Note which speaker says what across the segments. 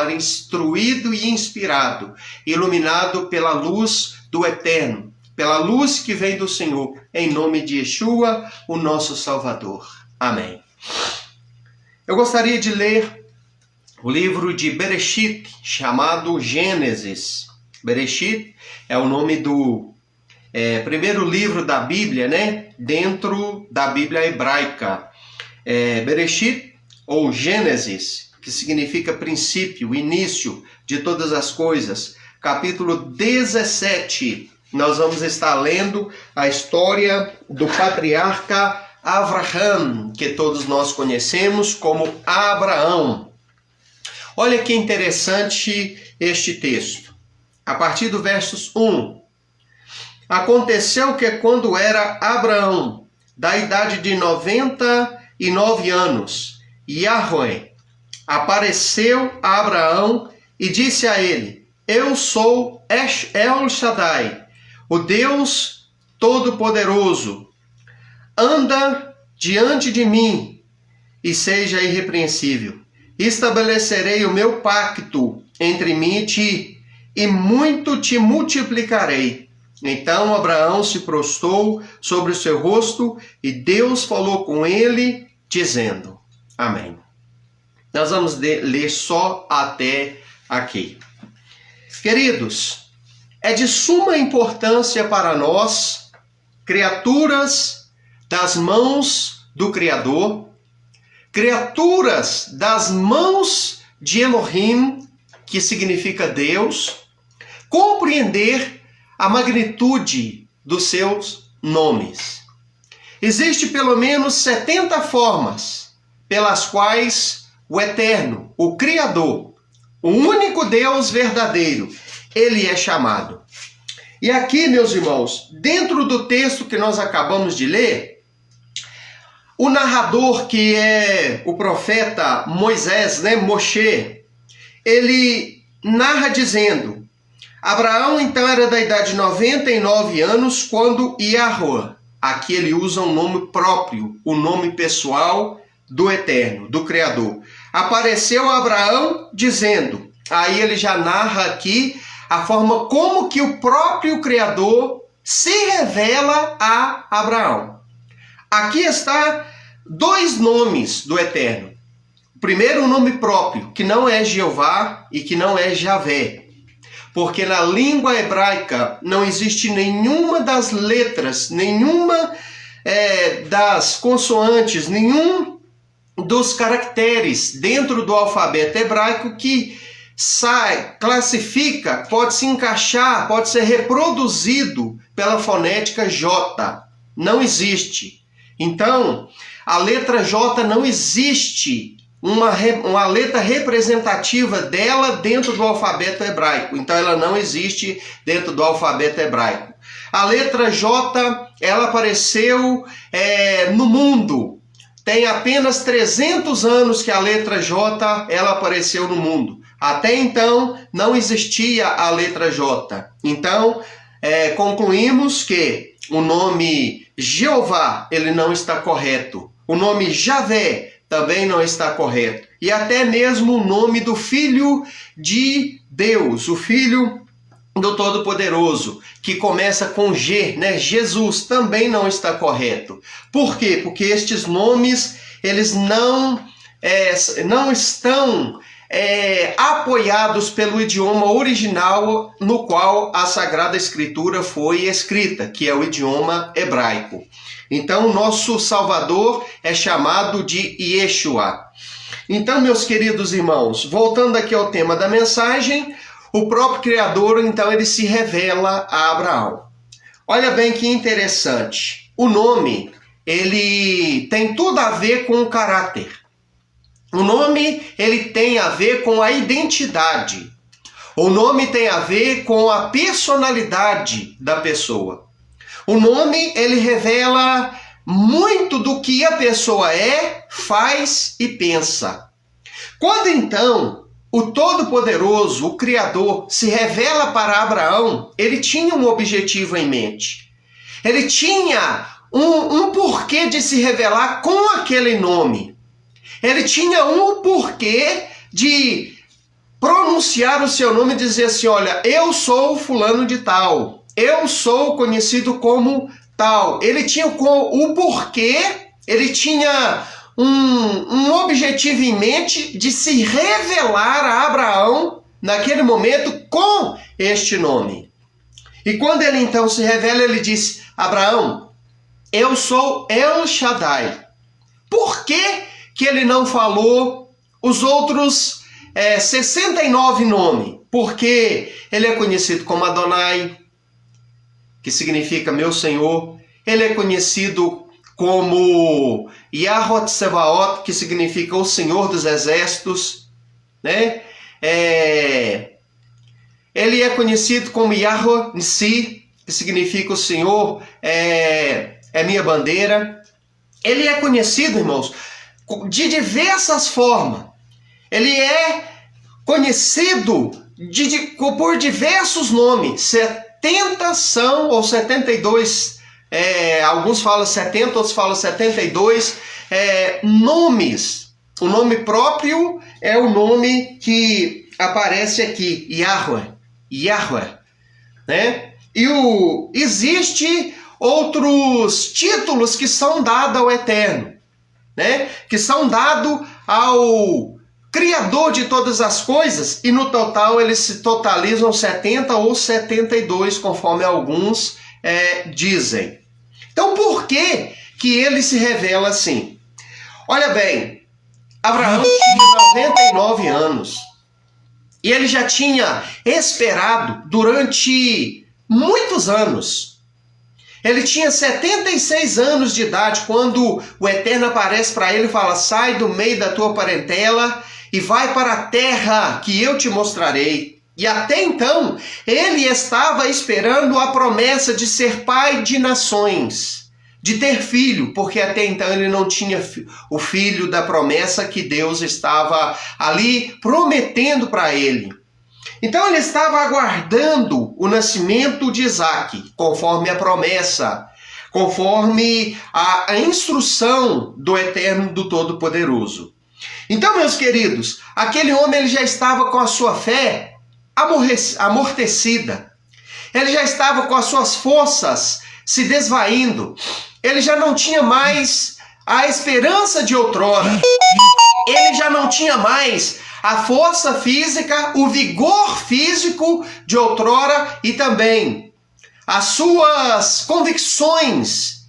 Speaker 1: falar instruído e inspirado, iluminado pela luz do Eterno, pela luz que vem do Senhor, em nome de Yeshua, o nosso Salvador. Amém. Eu gostaria de ler o livro de Bereshit, chamado Gênesis. Bereshit é o nome do primeiro livro da Bíblia, né? Dentro da Bíblia hebraica. Bereshit, ou Gênesis, que significa princípio, início de todas as coisas. Capítulo 17, nós vamos estar lendo a história do patriarca Avraham, que todos nós conhecemos como Abraão. Olha que interessante este texto. A partir do versos 1. Aconteceu que quando era Abraão, da idade de 99 anos, Yahweh apareceu a Abraão e disse a ele: Eu sou El Shaddai, o Deus Todo-Poderoso. Anda diante de mim e seja irrepreensível. Estabelecerei o meu pacto entre mim e ti, e muito te multiplicarei. Então Abraão se prostrou sobre o seu rosto, e Deus falou com ele, dizendo: Amém. Nós vamos ler só até aqui. Queridos, é de suma importância para nós, criaturas das mãos do Criador, criaturas das mãos de Elohim, que significa Deus, compreender a magnitude dos seus nomes. Existe pelo menos 70 formas pelas quais o Eterno, o Criador, o único Deus verdadeiro, ele é chamado. E aqui, meus irmãos, dentro do texto que nós acabamos de ler, o narrador, que é o profeta Moisés, Moshe, ele narra dizendo: Abraão então era da idade de 99 anos quando Yahweh, aqui ele usa um nome próprio, o nome pessoal do Eterno, do Criador, apareceu a Abraão dizendo, aí ele já narra aqui a forma como que o próprio Criador se revela a Abraão. Aqui está dois nomes do Eterno. O primeiro, o nome próprio, que não é Jeová e que não é Javé. Porque na língua hebraica não existe nenhuma das letras, nenhuma das consoantes, nenhum dos caracteres dentro do alfabeto hebraico que classifica, pode se encaixar, pode ser reproduzido pela fonética J. Não existe. Então, a letra J não existe uma letra representativa dela dentro do alfabeto hebraico. Então, ela não existe dentro do alfabeto hebraico. A letra J, ela apareceu no mundo. Tem apenas 300 anos que a letra J ela apareceu no mundo. Até então, não existia a letra J. Então, concluímos que o nome Jeová, ele não está correto. O nome Javé também não está correto. E até mesmo o nome do Filho de Deus, o Filho do Todo-Poderoso, que começa com G, Jesus, também não está correto. Por quê? Porque estes nomes, eles não estão apoiados pelo idioma original no qual a Sagrada Escritura foi escrita, que é o idioma hebraico. Então, o nosso Salvador é chamado de Yeshua. Então, meus queridos irmãos, voltando aqui ao tema da mensagem, o próprio Criador, então, ele se revela a Abraão. Olha bem que interessante. O nome, ele tem tudo a ver com o caráter. O nome, ele tem a ver com a identidade. O nome tem a ver com a personalidade da pessoa. O nome, ele revela muito do que a pessoa é, faz e pensa. Quando então o Todo-Poderoso, o Criador, se revela para Abraão, ele tinha um objetivo em mente. Ele tinha um porquê de se revelar com aquele nome. Ele tinha um porquê de pronunciar o seu nome e dizer assim, olha, eu sou fulano de tal, eu sou conhecido como tal. Ele tinha o porquê, ele tinha um objetivo em mente de se revelar a Abraão naquele momento com este nome. E quando ele então se revela, ele diz, Abraão, eu sou El Shaddai. Por que ele não falou os outros 69 nomes? Porque ele é conhecido como Adonai, que significa meu Senhor. Ele é conhecido como Yahweh Tsevaot, que significa o Senhor dos Exércitos, né? Ele é conhecido como Yahweh Nissi, que significa o Senhor é minha bandeira. Ele é conhecido, irmãos, de diversas formas. Ele é conhecido por diversos nomes. 70 são, ou 72, alguns falam 70, outros falam 72 nomes. O nome próprio é o nome que aparece aqui, Yahweh, né? Existe outros títulos que são dados ao Eterno, né? Que são dados ao Criador de todas as coisas, e no total eles se totalizam 70 ou 72, conforme alguns dizem. Então por que ele se revela assim? Olha bem, Abraão tinha 99 anos, e ele já tinha esperado durante muitos anos. Ele tinha 76 anos de idade quando o Eterno aparece para ele e fala, sai do meio da tua parentela e vai para a terra que eu te mostrarei. E até então, ele estava esperando a promessa de ser pai de nações, de ter filho, porque até então ele não tinha o filho da promessa que Deus estava ali prometendo para ele. Então ele estava aguardando o nascimento de Isaque, conforme a promessa, conforme a instrução do Eterno, do Todo-Poderoso. Então, meus queridos, aquele homem ele já estava com a sua fé amortecida. Ele já estava com as suas forças se desvaindo. Ele já não tinha mais a esperança de outrora. Ele já não tinha mais a força física, o vigor físico de outrora e também as suas convicções,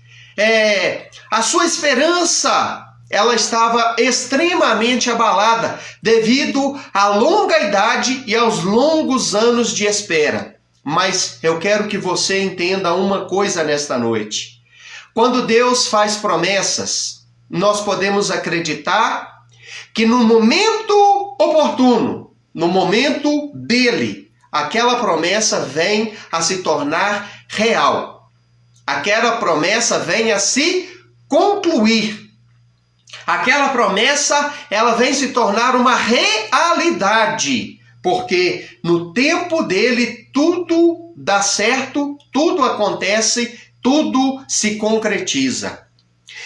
Speaker 1: a sua esperança, ela estava extremamente abalada devido à longa idade e aos longos anos de espera. Mas eu quero que você entenda uma coisa nesta noite. Quando Deus faz promessas, nós podemos acreditar que no momento oportuno, no momento dele, aquela promessa vem a se tornar real. Aquela promessa vem a se concluir. Aquela promessa, ela vem se tornar uma realidade, porque no tempo dele tudo dá certo, tudo acontece, tudo se concretiza.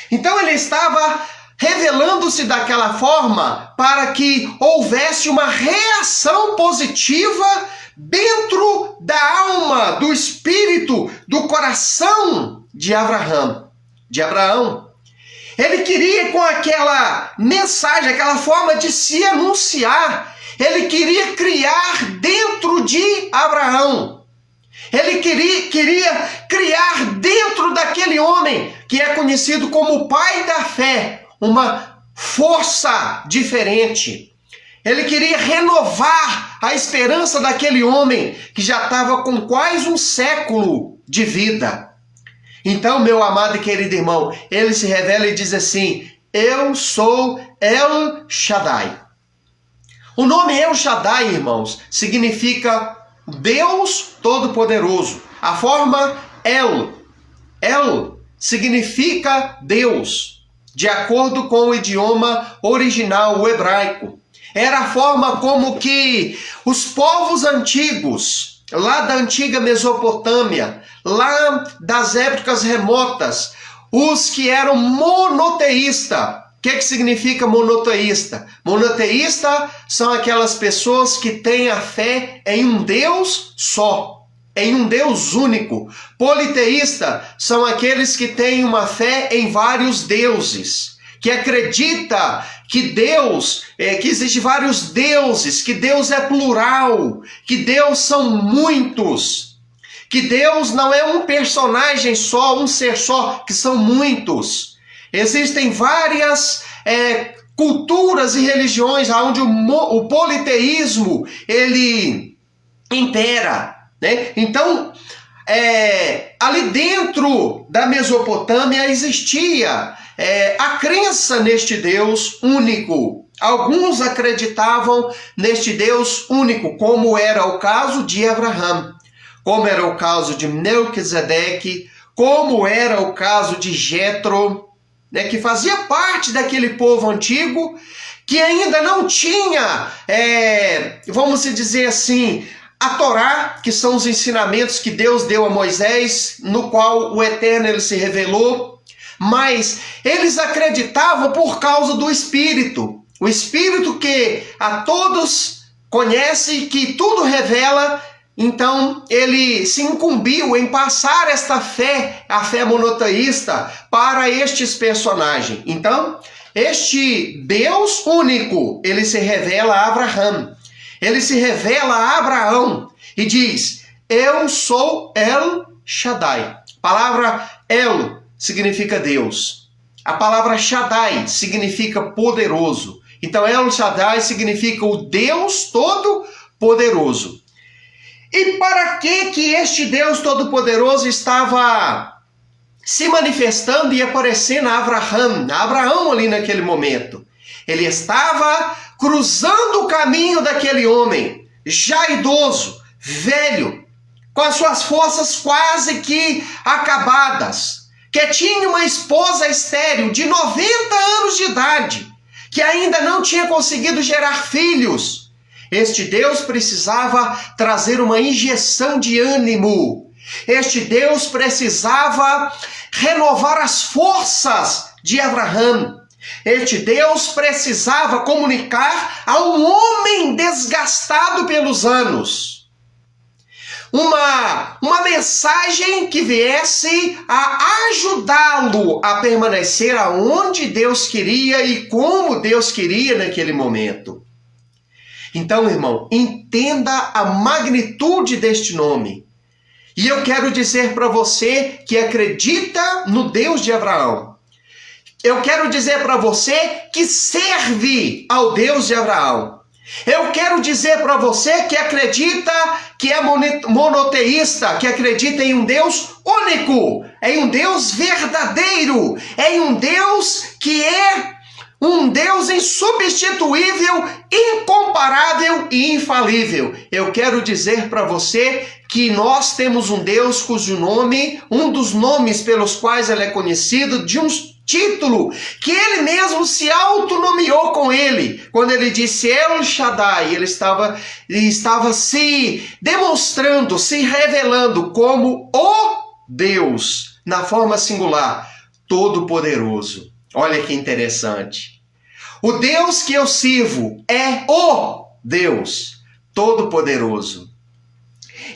Speaker 1: Então ele estava revelando-se daquela forma para que houvesse uma reação positiva dentro da alma, do espírito, do coração de Abraão. Ele queria, com aquela mensagem, aquela forma de se anunciar, ele queria criar dentro de Abraão. Ele queria criar dentro daquele homem que é conhecido como o pai da fé, uma força diferente. Ele queria renovar a esperança daquele homem que já estava com quase um século de vida. Então, meu amado e querido irmão, ele se revela e diz assim, eu sou El Shaddai. O nome El Shaddai, irmãos, significa Deus Todo-Poderoso. A forma El significa Deus, de acordo com o idioma original, o hebraico. Era a forma como que os povos antigos, lá da antiga Mesopotâmia, lá das épocas remotas, os que eram monoteístas, que significa monoteísta? Monoteísta são aquelas pessoas que têm a fé em um Deus só, em um Deus único. Politeísta são aqueles que têm uma fé em vários deuses, que acredita que Deus, que existem vários deuses, que Deus é plural, que Deus são muitos, que Deus não é um personagem só, um ser só, que são muitos. Existem várias culturas e religiões onde o politeísmo ele impera, né? Então, ali dentro da Mesopotâmia existia a crença neste Deus único. Alguns acreditavam neste Deus único, como era o caso de Abraão, como era o caso de Melquisedeque, como era o caso de Jetro, né, que fazia parte daquele povo antigo, que ainda não tinha, vamos dizer assim, a Torá, que são os ensinamentos que Deus deu a Moisés, no qual o Eterno ele se revelou, mas eles acreditavam por causa do Espírito. O Espírito que a todos conhece, que tudo revela. Então, ele se incumbiu em passar esta fé, a fé monoteísta, para estes personagens. Então, este Deus único, ele se revela a Abraão. Ele se revela a Abraão e diz: eu sou El Shaddai. A palavra El significa Deus. A palavra Shaddai significa poderoso. Então, El Shaddai significa o Deus Todo-Poderoso. E para que este Deus Todo-Poderoso estava se manifestando e aparecendo a Abraão ali naquele momento? Ele estava cruzando o caminho daquele homem, já idoso, velho, com as suas forças quase que acabadas, que tinha uma esposa estéril de 90 anos de idade, que ainda não tinha conseguido gerar filhos. Este Deus precisava trazer uma injeção de ânimo. Este Deus precisava renovar as forças de Abraão. Este Deus precisava comunicar a um homem desgastado pelos anos uma mensagem que viesse a ajudá-lo a permanecer aonde Deus queria e como Deus queria naquele momento. Então, irmão, entenda a magnitude deste nome. E eu quero dizer para você que acredita no Deus de Abraão. Eu quero dizer para você que serve ao Deus de Abraão. Eu quero dizer para você que acredita que é monoteísta, que acredita em um Deus único, em um Deus verdadeiro, em um Deus que é um Deus insubstituível, incomparável e infalível. Eu quero dizer para você que nós temos um Deus cujo nome, um dos nomes pelos quais ele é conhecido, de um título que ele mesmo se autonomeou com ele. Quando ele disse El Shaddai, ele estava se demonstrando, se revelando como o Deus, na forma singular, Todo-Poderoso. Olha que interessante. O Deus que eu sirvo é o Deus Todo-Poderoso.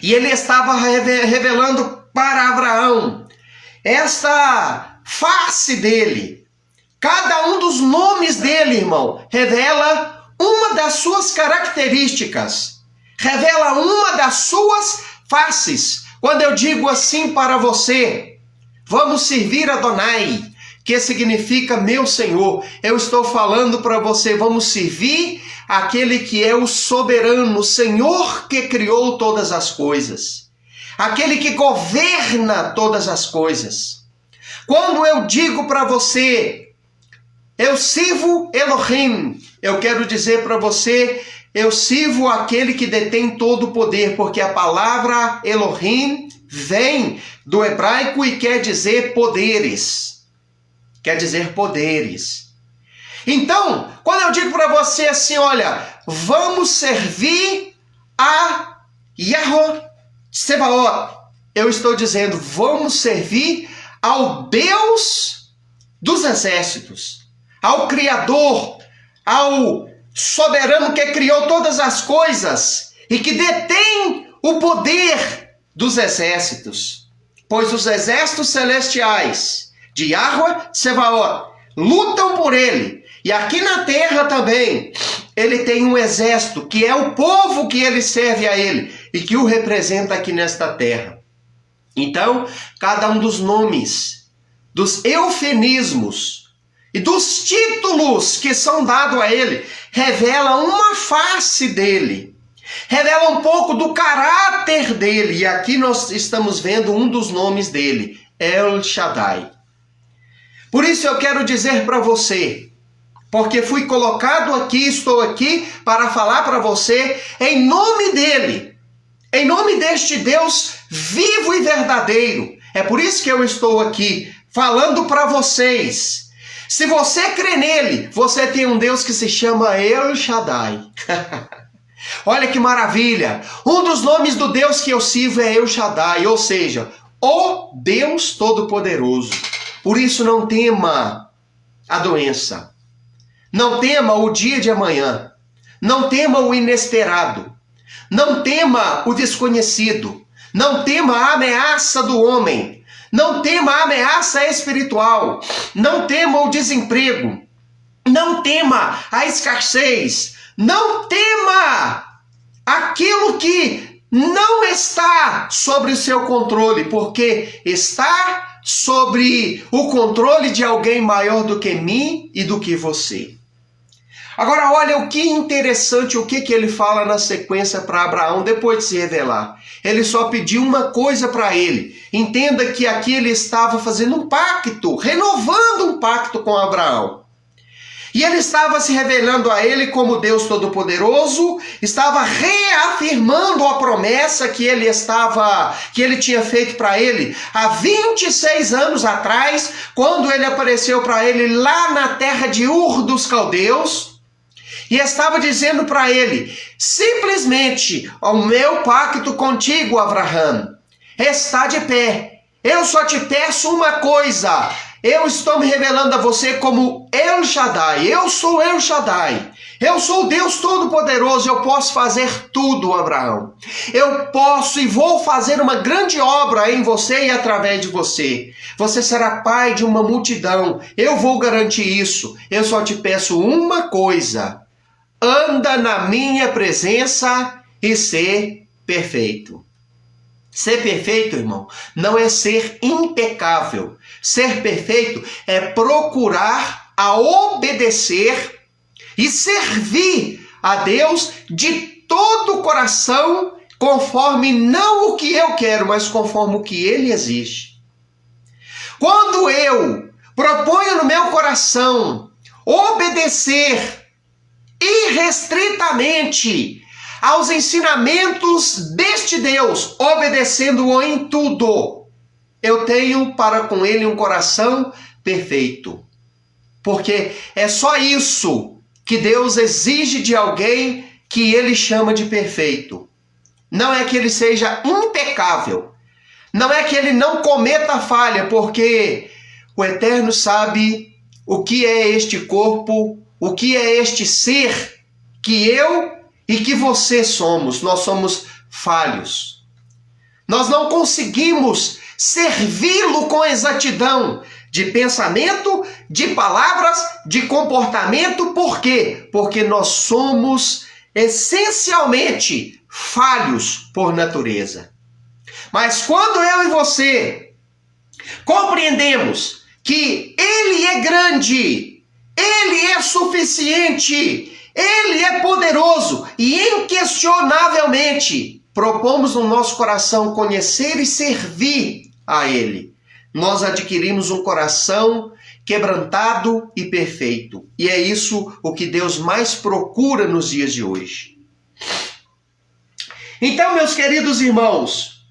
Speaker 1: E ele estava revelando para Abraão esta face dele. Cada um dos nomes dele, irmão, revela uma das suas características. Revela uma das suas faces. Quando eu digo assim para você, vamos servir Adonai, que significa meu Senhor, eu estou falando para você, vamos servir aquele que é o soberano, o Senhor que criou todas as coisas, aquele que governa todas as coisas. Quando eu digo para você, eu sirvo Elohim, eu quero dizer para você, eu sirvo aquele que detém todo o poder, porque a palavra Elohim vem do hebraico e quer dizer poderes. Quer dizer poderes. Então, quando eu digo para você assim, olha, vamos servir a Yahweh Sebaot, eu estou dizendo, vamos servir ao Deus dos exércitos, ao Criador, ao soberano que criou todas as coisas e que detém o poder dos exércitos. Pois os exércitos celestiais de Yahweh Tsebaot lutam por ele. E aqui na terra também, ele tem um exército, que é o povo que ele serve a ele e que o representa aqui nesta terra. Então, cada um dos nomes, dos eufemismos e dos títulos que são dados a ele, revela uma face dele, revela um pouco do caráter dele. E aqui nós estamos vendo um dos nomes dele, El Shaddai. Por isso eu quero dizer para você, porque fui colocado aqui, estou aqui para falar para você em nome dele, em nome deste Deus vivo e verdadeiro. É por isso que eu estou aqui falando para vocês. Se você crê nele, você tem um Deus que se chama El Shaddai. Olha que maravilha! Um dos nomes do Deus que eu sirvo é El Shaddai, ou seja, o Deus Todo-Poderoso. Por isso não tema a doença. Não tema o dia de amanhã. Não tema o inesperado. Não tema o desconhecido. Não tema a ameaça do homem. Não tema a ameaça espiritual. Não tema o desemprego. Não tema a escassez. Não tema aquilo que não está sobre o seu controle, porque está sobre o controle de alguém maior do que mim e do que você. Agora olha o que interessante, o que ele fala na sequência para Abraão depois de se revelar. Ele só pediu uma coisa para ele. Entenda que aqui ele estava fazendo um pacto, renovando um pacto com Abraão. E ele estava se revelando a ele como Deus Todo-Poderoso, estava reafirmando a promessa que ele tinha feito para ele há 26 anos atrás, quando ele apareceu para ele lá na terra de Ur dos Caldeus, e estava dizendo para ele, simplesmente, o meu pacto contigo, Abraão, está de pé. Eu só te peço uma coisa. Eu estou me revelando a você como El Shaddai. Eu sou El Shaddai. Eu sou o Deus Todo-Poderoso. Eu posso fazer tudo, Abraão. Eu posso e vou fazer uma grande obra em você e através de você. Você será pai de uma multidão. Eu vou garantir isso. Eu só te peço uma coisa. Anda na minha presença e ser perfeito. Ser perfeito, irmão, não é ser impecável. Ser perfeito é procurar a obedecer e servir a Deus de todo o coração, conforme não o que eu quero, mas conforme o que Ele exige. Quando eu proponho no meu coração obedecer irrestritamente aos ensinamentos deste Deus, obedecendo-o em tudo, eu tenho para com ele um coração perfeito. Porque é só isso que Deus exige de alguém que ele chama de perfeito. Não é que ele seja impecável. Não é que ele não cometa falha, porque o Eterno sabe o que é este corpo, o que é este ser que eu e que você somos. Nós somos falhos. Nós não conseguimos servi-lo com exatidão de pensamento, de palavras, de comportamento. Por quê? Porque nós somos essencialmente falhos por natureza. Mas quando eu e você compreendemos que Ele é grande, Ele é suficiente, Ele é poderoso e inquestionavelmente propomos no nosso coração conhecer e servir a Ele, nós adquirimos um coração quebrantado e perfeito. E é isso o que Deus mais procura nos dias de hoje. Então, meus queridos irmãos,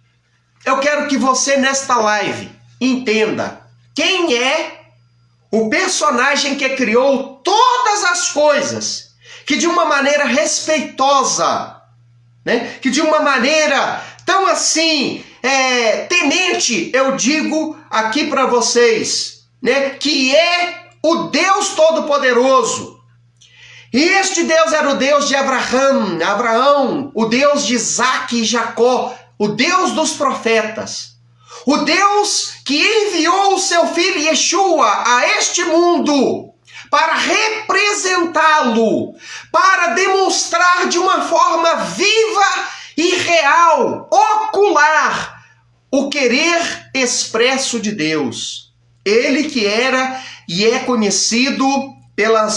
Speaker 1: eu quero que você nesta live entenda quem é o personagem que criou todas as coisas, que de uma maneira respeitosa, né? Que de uma maneira tão assim, temente, eu digo aqui para vocês, né? Que é o Deus Todo-Poderoso. E este Deus era o Deus de Abraão, o Deus de Isaque e Jacó, o Deus dos profetas. O Deus que enviou o seu filho Yeshua a este mundo para representá-lo, para demonstrar de uma forma viva e real, ocular, o querer expresso de Deus. Ele que era e é conhecido pelo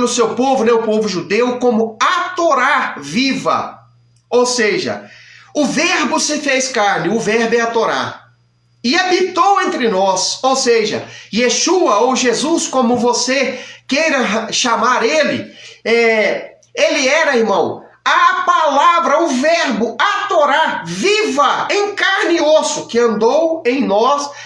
Speaker 1: seu povo, né, o povo judeu, como a Torá viva. Ou seja, o verbo se fez carne, o verbo é a Torá. E habitou entre nós, ou seja, Yeshua ou Jesus, como você queira chamar ele, ele era, irmão, a palavra, o verbo, a Torá viva, em carne e osso, que andou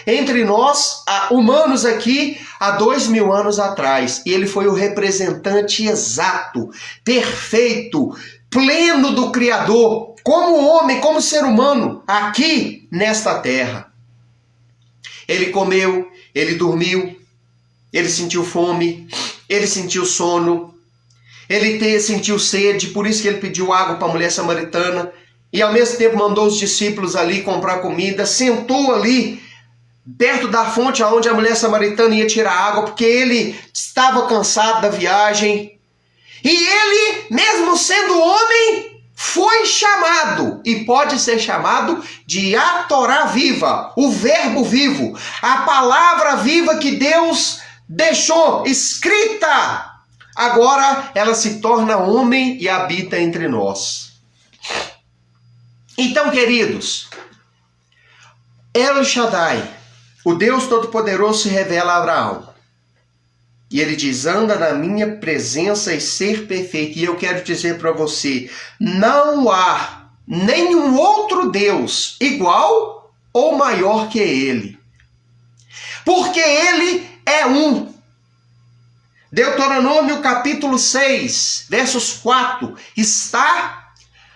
Speaker 1: entre nós, humanos aqui, há 2000 anos atrás. E ele foi o representante exato, perfeito, pleno do Criador, como homem, como ser humano, aqui nesta terra. Ele comeu, ele dormiu, ele sentiu fome, ele sentiu sono, ele sentiu sede, por isso que ele pediu água para a mulher samaritana, e ao mesmo tempo mandou os discípulos ali comprar comida, sentou ali, perto da fonte onde a mulher samaritana ia tirar água, porque ele estava cansado da viagem. E ele, mesmo sendo homem, foi chamado, e pode ser chamado de a Torá viva, o verbo vivo, a palavra viva que Deus deixou escrita. Agora ela se torna homem e habita entre nós. Então, queridos, El Shaddai, o Deus Todo-Poderoso, se revela a Abraão. E ele diz, anda na minha presença e ser perfeito. E eu quero dizer para você, não há nenhum outro Deus igual ou maior que ele. Porque ele é um. Deuteronômio capítulo 6, versos 4, está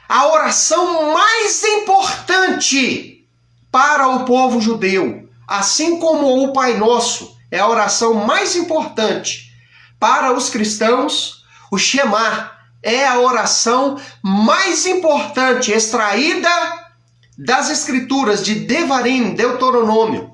Speaker 1: a oração mais importante para o povo judeu. Assim como o Pai Nosso é a oração mais importante para os cristãos, o Shema é a oração mais importante, extraída das Escrituras, de Devarim, Deuteronômio.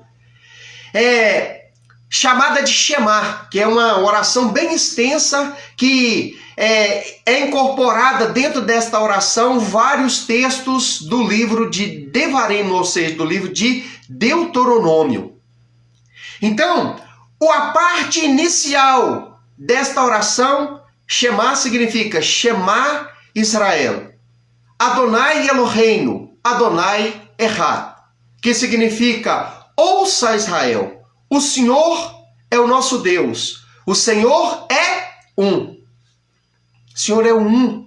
Speaker 1: Chamada de Shema, que é uma oração bem extensa, que é incorporada dentro desta oração vários textos do livro de Devarim, ou seja, do livro de Deuteronômio. Então, a parte inicial desta oração, Shema, significa Shema Israel, Adonai Eloheinu, Adonai Echad, que significa ouça Israel, o Senhor é o nosso Deus, o Senhor é um. O Senhor é um,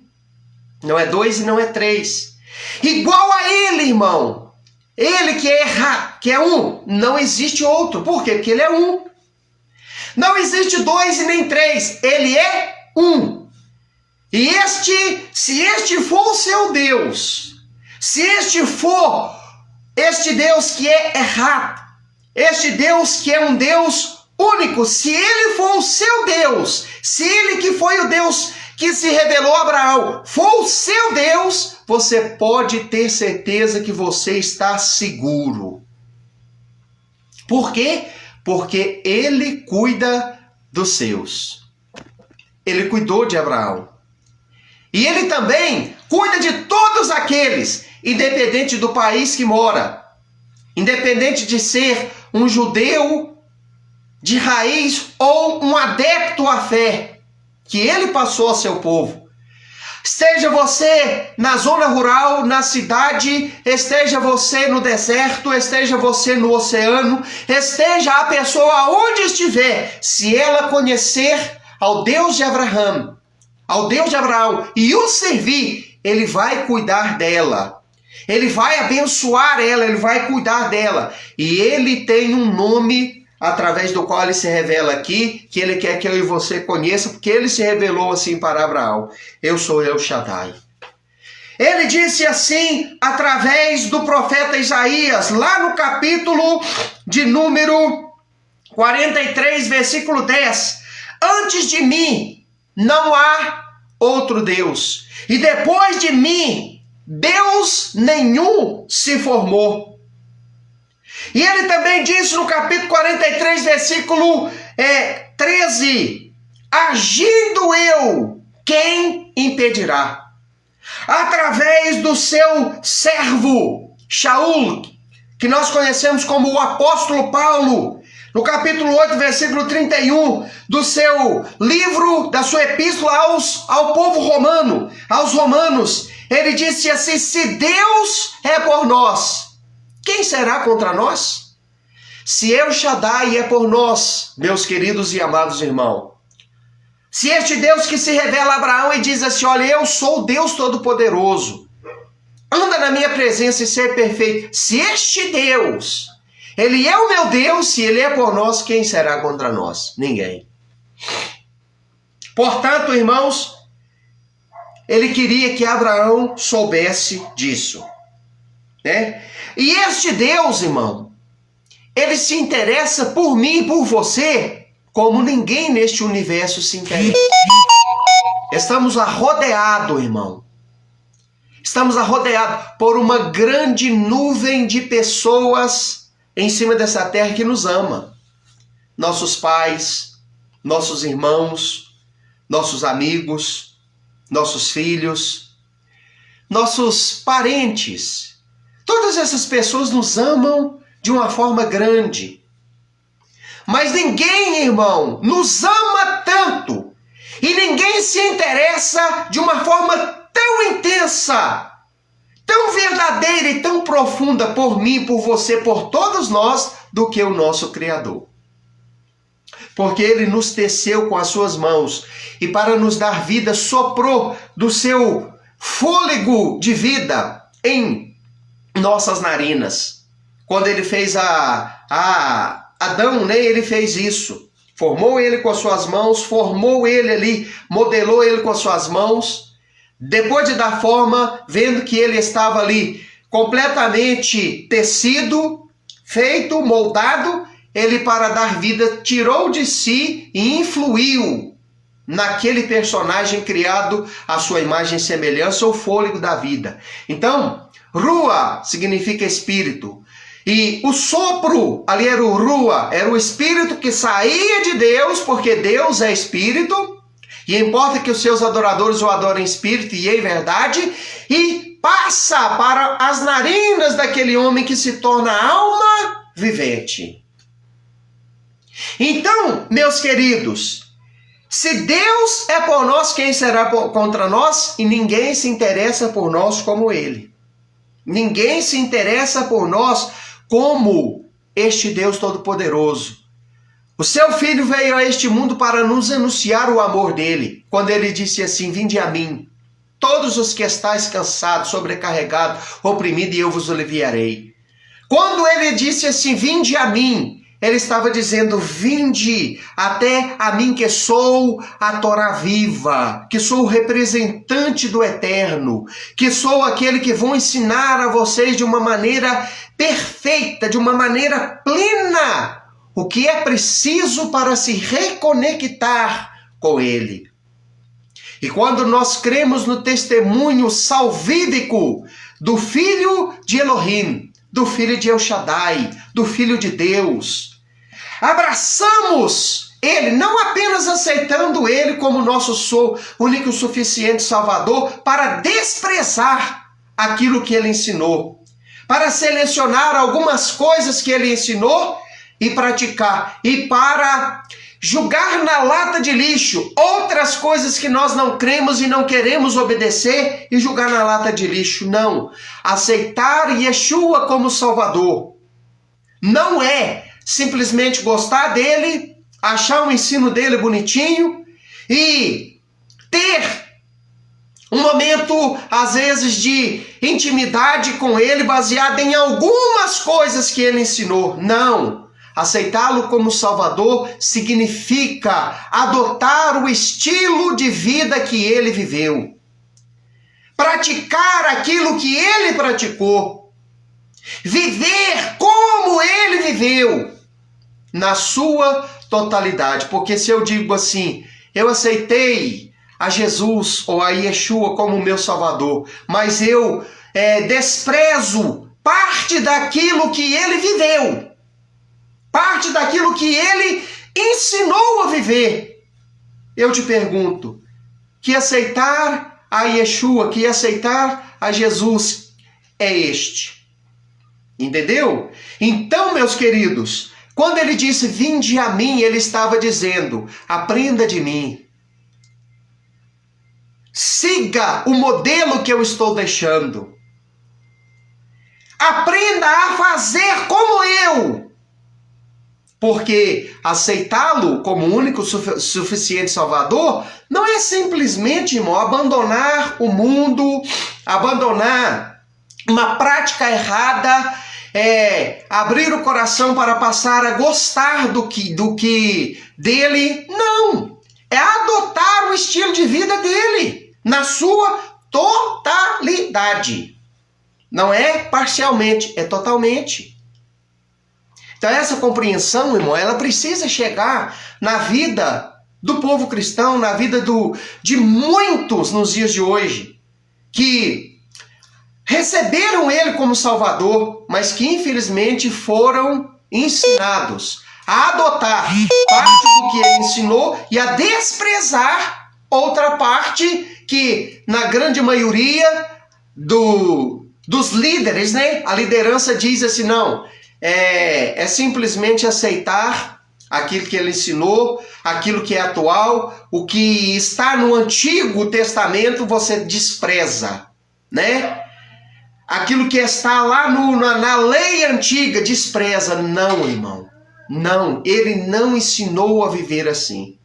Speaker 1: não é dois e não é três. Igual a ele, irmão, ele que é Echad, que é um, não existe outro. Por quê? Porque ele é um. Não existe dois e nem três, ele é um. E se este for o seu Deus, se este for este Deus que é Echad, este Deus que é um Deus único, se ele for o seu Deus, se ele que foi o Deus que se revelou a Abraão, for o seu Deus, você pode ter certeza que você está seguro. Por quê? Porque ele cuida dos seus. Ele cuidou de Abraão. E ele também cuida de todos aqueles, independente do país que mora, independente de ser um judeu de raiz ou um adepto à fé, que ele passou a seu povo. Esteja você na zona rural, na cidade, esteja você no deserto, esteja você no oceano, esteja a pessoa onde estiver, se ela conhecer ao Deus de Abraão, e o servir, ele vai cuidar dela. Ele vai abençoar ela, ele vai cuidar dela. E ele tem um nome através do qual ele se revela aqui, que ele quer que eu e você conheça, porque ele se revelou assim para Abraão. Eu sou El Shaddai. Ele disse assim através do profeta Isaías, lá no capítulo de número 43, versículo 10. Antes de mim não há outro Deus, e depois de mim Deus nenhum se formou. E ele também diz no capítulo 43, versículo 13: agindo eu, quem impedirá? Através do seu servo Shaul, que nós conhecemos como o apóstolo Paulo, no capítulo 8, versículo 31, do seu livro, da sua epístola ao povo romano, aos romanos, ele disse assim: se Deus é por nós, quem será contra nós? Se El Shaddai é por nós, meus queridos e amados irmãos, se este Deus que se revela a Abraão e diz assim: olha, eu sou o Deus Todo-Poderoso, anda na minha presença e ser perfeito, se este Deus, ele é o meu Deus, se ele é por nós, quem será contra nós? Ninguém. Portanto, irmãos, ele queria que Abraão soubesse disso, né? E este Deus, irmão, ele se interessa por mim e por você como ninguém neste universo se interessa. Estamos arrodeados, irmão. Estamos arrodeados por uma grande nuvem de pessoas em cima dessa terra que nos ama. Nossos pais, nossos irmãos, nossos amigos, nossos filhos, nossos parentes. Todas essas pessoas nos amam de uma forma grande. Mas ninguém, irmão, nos ama tanto e ninguém se interessa de uma forma tão intensa, tão verdadeira e tão profunda por mim, por você, por todos nós, do que o nosso Criador. Porque Ele nos teceu com as suas mãos e para nos dar vida soprou do seu fôlego de vida em nossas narinas. Quando Ele fez Adão, né, Ele fez isso. Formou ele com as suas mãos, formou ele ali, modelou ele com as suas mãos. Depois de dar forma, vendo que ele estava ali completamente tecido, feito, moldado, ele, para dar vida, tirou de si e influiu naquele personagem criado à sua imagem e semelhança, o fôlego da vida. Então, Rua significa espírito. E o sopro, ali era o Rua, era o espírito que saía de Deus, porque Deus é espírito, e importa que os seus adoradores o adorem em espírito e em verdade, e passa para as narinas daquele homem que se torna alma vivente. Então, meus queridos, se Deus é por nós, quem será contra nós? E ninguém se interessa por nós como Ele. Ninguém se interessa por nós como este Deus Todo-Poderoso. O seu Filho veio a este mundo para nos anunciar o amor dele, quando ele disse assim: vinde a mim, todos os que estáis cansados, sobrecarregados, oprimidos, e eu vos aliviarei. Quando ele disse assim, vinde a mim, ele estava dizendo, vinde até a mim que sou a Torá viva, que sou o representante do Eterno, que sou aquele que vou ensinar a vocês de uma maneira perfeita, de uma maneira plena, o que é preciso para se reconectar com Ele. E quando nós cremos no testemunho salvífico do Filho de Elohim, do Filho de El Shaddai, do Filho de Deus, abraçamos Ele, não apenas aceitando Ele como nosso único e suficiente Salvador, para desprezar aquilo que Ele ensinou, para selecionar algumas coisas que Ele ensinou e praticar, e para julgar na lata de lixo outras coisas que nós não cremos e não queremos obedecer e julgar na lata de lixo. Não. Aceitar Yeshua como Salvador não é simplesmente gostar dele, achar o ensino dele bonitinho e ter um momento, às vezes, de intimidade com ele baseado em algumas coisas que ele ensinou. Não. Aceitá-lo como Salvador significa adotar o estilo de vida que ele viveu. Praticar aquilo que ele praticou. Viver como ele viveu. na sua totalidade. Porque se eu digo assim, eu aceitei a Jesus ou a Yeshua como meu Salvador, mas eu desprezo parte daquilo que ele viveu, parte daquilo que ele ensinou a viver, eu te pergunto, que aceitar a Yeshua, que aceitar a Jesus é este? Entendeu? Então, meus queridos, quando ele disse, vinde a mim, ele estava dizendo, aprenda de mim. Siga o modelo que eu estou deixando. Aprenda a fazer como eu. Porque aceitá-lo como único suficiente Salvador não é simplesmente, irmão, abandonar o mundo, abandonar uma prática errada, abrir o coração para passar a gostar do que dele. Não! É adotar o estilo de vida dele na sua totalidade. Não é parcialmente, é totalmente. Então essa compreensão, irmão, ela precisa chegar na vida do povo cristão, na vida de muitos nos dias de hoje, que receberam ele como Salvador, mas que infelizmente foram ensinados a adotar parte do que ele ensinou e a desprezar outra parte que, na grande maioria dos líderes, né, a liderança diz assim, não, é simplesmente aceitar aquilo que ele ensinou, aquilo que é atual, o que está no Antigo Testamento você despreza, né? Aquilo que está lá na lei antiga, despreza. Não, irmão. Não, ele não ensinou a viver assim.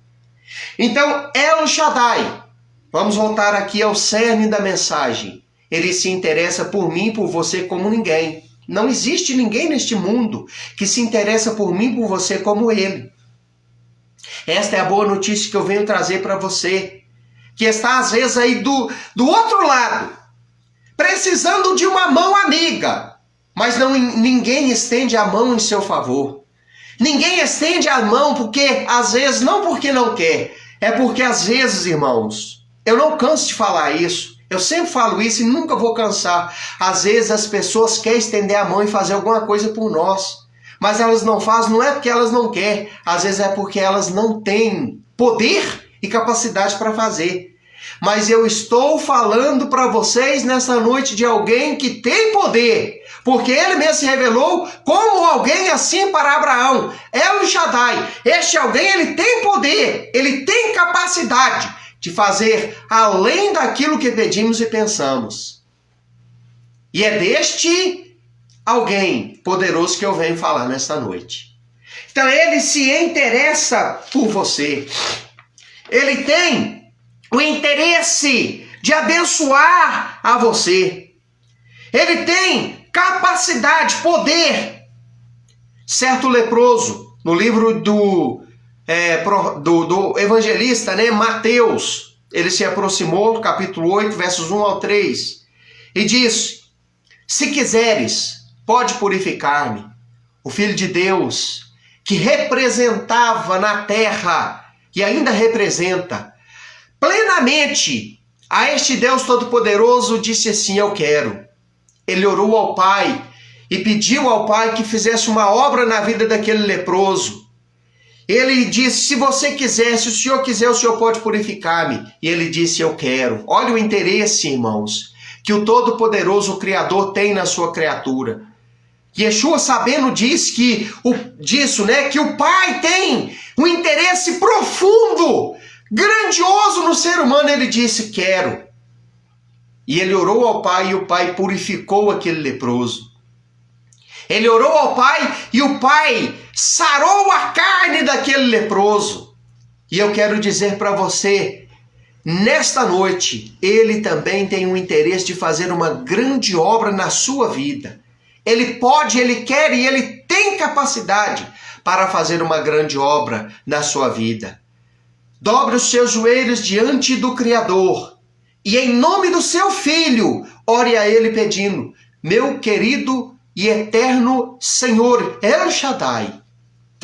Speaker 1: Então, El Shaddai, vamos voltar aqui ao cerne da mensagem. Ele se interessa por mim, por você como ninguém. Não existe ninguém neste mundo que se interessa por mim, por você como ele. Esta é a boa notícia que eu venho trazer para você, que está às vezes aí do outro lado, precisando de uma mão amiga, mas ninguém estende a mão em seu favor. Ninguém estende a mão porque, às vezes, não porque não quer, é porque às vezes, irmãos, eu não canso de falar isso, eu sempre falo isso e nunca vou cansar. Às vezes as pessoas querem estender a mão e fazer alguma coisa por nós, mas elas não fazem, não é porque elas não querem, às vezes é porque elas não têm poder e capacidade para fazer. Mas eu estou falando para vocês nessa noite de alguém que tem poder, porque ele mesmo se revelou como alguém assim para Abraão, El Shaddai. Este alguém, ele tem poder, ele tem capacidade de fazer além daquilo que pedimos e pensamos. E é deste alguém poderoso que eu venho falar nesta noite. Então ele se interessa por você. Ele tem o interesse de abençoar a você. Ele tem capacidade, poder. Certo leproso, no livro do evangelista, né, Mateus, ele se aproximou, capítulo 8, versos 1 ao 3, e disse, se quiseres, pode purificar-me. O Filho de Deus, que representava na terra, e ainda representa, plenamente a este Deus Todo-Poderoso, disse assim, eu quero. Ele orou ao Pai e pediu ao Pai que fizesse uma obra na vida daquele leproso. Ele disse, se você quiser, se o Senhor quiser, o Senhor pode purificar-me. E ele disse, eu quero. Olha o interesse, irmãos, que o Todo-Poderoso, o Criador, tem na sua criatura. Yeshua, sabendo disso, que o Pai tem um interesse profundo, grandioso no ser humano, ele disse, quero. E ele orou ao Pai e o Pai purificou aquele leproso. Ele orou ao Pai e o Pai sarou a carne daquele leproso. E eu quero dizer para você, nesta noite, ele também tem um interesse de fazer uma grande obra na sua vida. Ele pode, ele quer e ele tem capacidade para fazer uma grande obra na sua vida. Dobre os seus joelhos diante do Criador e em nome do seu Filho, ore a ele pedindo, meu querido e eterno Senhor El Shaddai,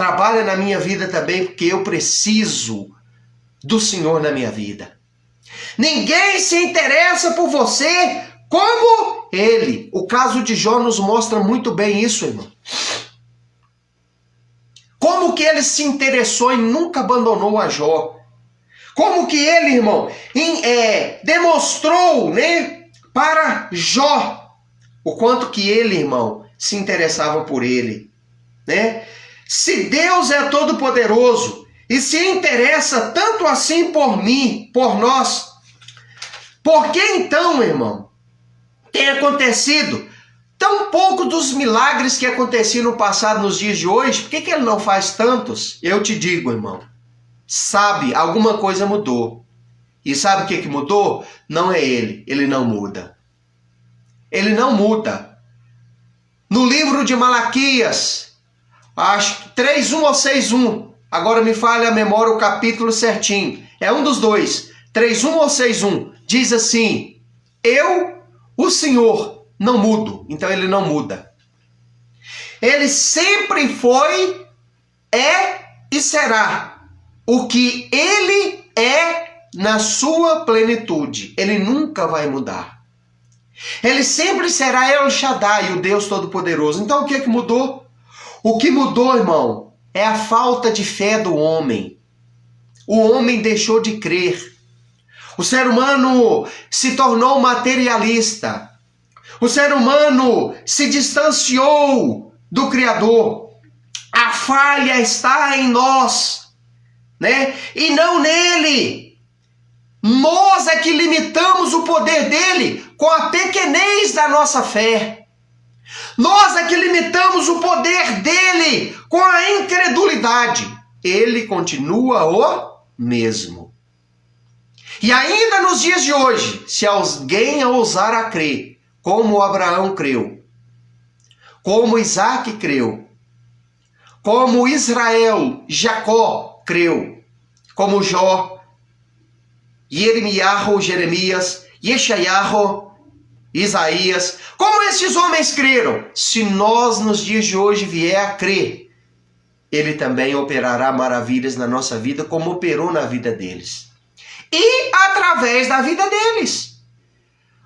Speaker 1: trabalha na minha vida também, porque eu preciso do Senhor na minha vida. Ninguém se interessa por você como Ele. O caso de Jó nos mostra muito bem isso, irmão. Como que ele se interessou e nunca abandonou a Jó. Como que ele, irmão, demonstrou, né, para Jó o quanto que ele, irmão, se interessava por ele, né? Se Deus é todo-poderoso e se interessa tanto assim por mim, por nós, por que então, irmão, tem acontecido tão pouco dos milagres que aconteciam no passado nos dias de hoje? Por que ele não faz tantos? Eu te digo, irmão, sabe, alguma coisa mudou. E sabe o que mudou? Não é ele não muda. Ele não muda. No livro de Malaquias, acho que 3:1 ou 6:1, agora me falha a memória o capítulo certinho, é um dos dois, 3:1 ou 6:1, diz assim: eu, o Senhor, não mudo. Então ele não muda. Ele sempre foi, é e será o que ele é na sua plenitude. Ele nunca vai mudar. Ele sempre será El Shaddai, o Deus Todo-Poderoso. Então o que mudou? O que mudou, irmão, é a falta de fé do homem. O homem deixou de crer. O ser humano se tornou materialista. O ser humano se distanciou do Criador. A falha está em nós, né? E não nele. Nós é que limitamos o poder dele com a pequenez da nossa fé. Nós é que limitamos o poder dele com a incredulidade. Ele continua o mesmo. E ainda nos dias de hoje, se alguém ousar a crer, como Abraão creu, como Isaac creu, como Israel, Jacó creu, como Jó, Jeremias, Yeshayahu, Isaías, como esses homens creram, se nós nos dias de hoje vier a crer, ele também operará maravilhas na nossa vida, como operou na vida deles. E através da vida deles.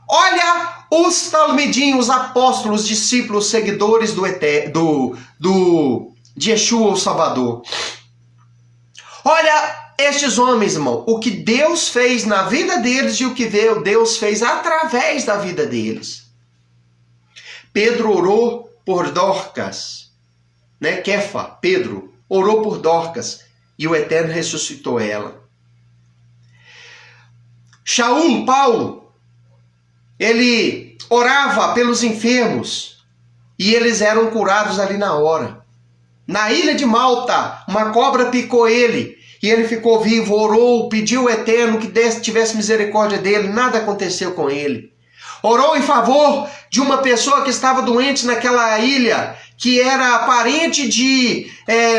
Speaker 1: Olha os talmidim, os apóstolos, discípulos, seguidores de Yeshua, o Salvador. Olha estes homens, irmão, o que Deus fez na vida deles e o que Deus fez através da vida deles. Pedro orou por Dorcas, né? Pedro orou por Dorcas e o Eterno ressuscitou ela. Paulo, ele orava pelos enfermos e eles eram curados ali na hora. Na ilha de Malta, uma cobra picou ele e ele ficou vivo, orou, pediu ao Eterno que tivesse misericórdia dele, nada aconteceu com ele. Orou em favor de uma pessoa que estava doente naquela ilha, que era parente de